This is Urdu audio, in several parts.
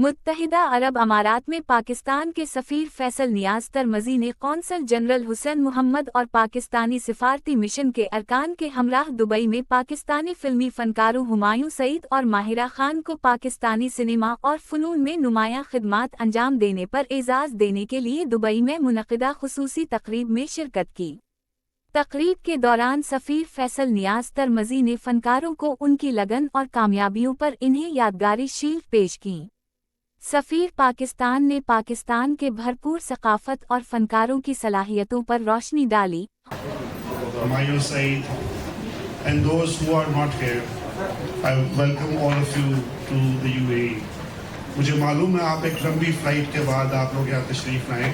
متحدہ عرب امارات میں پاکستان کے سفیر فیصل نیاز ترمذی نے قونصل جنرل حسین محمد اور پاکستانی سفارتی مشن کے ارکان کے ہمراہ دبئی میں پاکستانی فلمی فنکاروں ہمایوں سعید اور ماہرہ خان کو پاکستانی سینما اور فنون میں نمایاں خدمات انجام دینے پر اعزاز دینے کے لیے دبئی میں منعقدہ خصوصی تقریب میں شرکت کی۔ تقریب کے دوران سفیر فیصل نیاز ترمذی نے فنکاروں کو ان کی لگن اور کامیابیوں پر انہیں یادگاری شیلڈ پیش کیں۔ سفیر پاکستان نے پاکستان کے بھرپور ثقافت اور فنکاروں کی صلاحیتوں پر روشنی ڈالی۔ ہمایوں سعید and those who are not here, I welcome all of you to the UAE. مجھے معلوم ہے آپ ایک لمبی فلائٹ کے بعد آپ لوگ یہاں تشریف لائیں،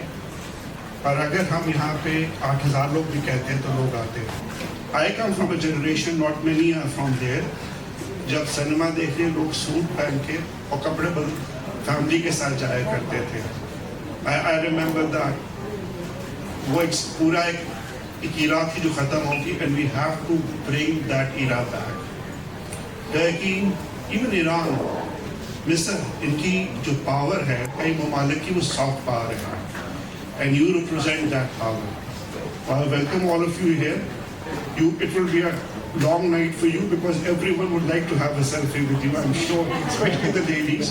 اور اگر ہم یہاں پہ 8,000 لوگ بھی کہتے ہیں تو لوگ آتے ہیں۔ I come from a generation, not many are from there، جب سنیما دیکھنے لوگ سوٹ پہن کے اور کپڑے فیملی کے ساتھ جایا کرتے تھے۔ I remember that وہ ایک پورا ایک ایرا تھی جو ختم ہوگی، and we have to bring that era back۔ لیکن even ایران مصر، ان کی جو پاور ہے کئی ممالک کی وہ سافٹ پاور ہے، and you represent that power۔ I welcome all of you here۔ It will be a long night for you because everyone would like to have a selfie with you, I'm sure, especially the ladies,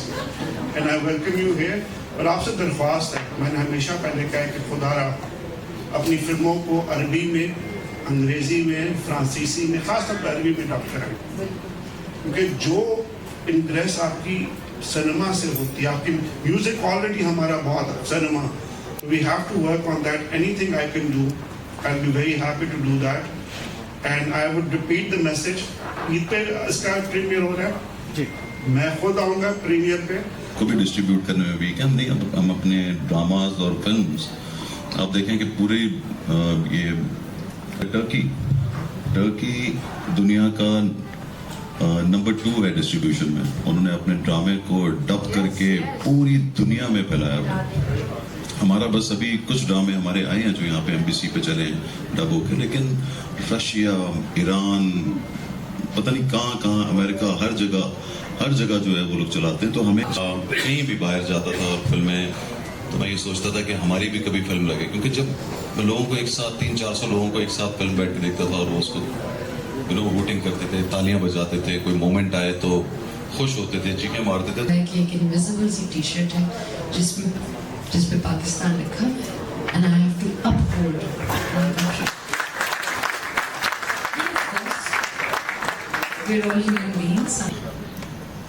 and I welcome you here۔ اور آپ سے درخواست ہے، میں نے ہمیشہ پہلے کہا کہ خدا را اپنی فلموں کو عربی میں، انگریزی میں، فرانسیسی میں، خاص طور پر عربی میں ڈب کرائیں، کیونکہ جو انگریس آپ کی سنیما سے ہوتی ہے، آپ کی میوزک آلریڈی ہمارا بہت cinema, we have to work on that۔ anything I can do, I'll be very happy to do that۔ and I would repeat the message۔ عید پہ اس کا پریمیئر ہو رہا ہے جی، میں خود آؤں گا پریمیئر پہ کو بھی ڈسٹریبیوٹ کرنے میں ویکینڈ نہیں، ہم اپنے ڈراماز اور فلمز آپ دیکھیں کہ پوری یہ ٹرکی دنیا کا نمبر 2 ہے ڈسٹریبیوشن میں، انہوں نے اپنے ڈرامے کو ڈب کر کے پوری دنیا میں پھیلایا ہوا۔ ہمارا بس ابھی کچھ ڈرامے ہمارے آئے ہیں جو یہاں پہ MBC پہ چلے ہیں ڈب ہو کے، لیکن رشیا، ایران، پتہ نہیں کہاں امریکہ، ہر جگہ جو ہے وہ لوگ چلاتے ہیں۔ تو ہمیں کہیں بھی باہر جاتا تھا اور فلمیں، تو میں یہ سوچتا تھا کہ ہماری بھی کبھی فلم لگے، کیونکہ جب لوگوں کو ایک ساتھ 300-400 لوگوں کو ایک ساتھ فلم بیٹھ کے دیکھتا تھا اور وہ اس کو ووٹنگ کرتے تھے، تالیاں بجاتے تھے، کوئی مومنٹ آئے تو خوش ہوتے تھے، چیخیں مارتے تھے۔ ایک انویزیبل سی ٹی شرٹ ہے جس پہ پاکستان لکھا، and I have to uphold my country۔ We're all human beings۔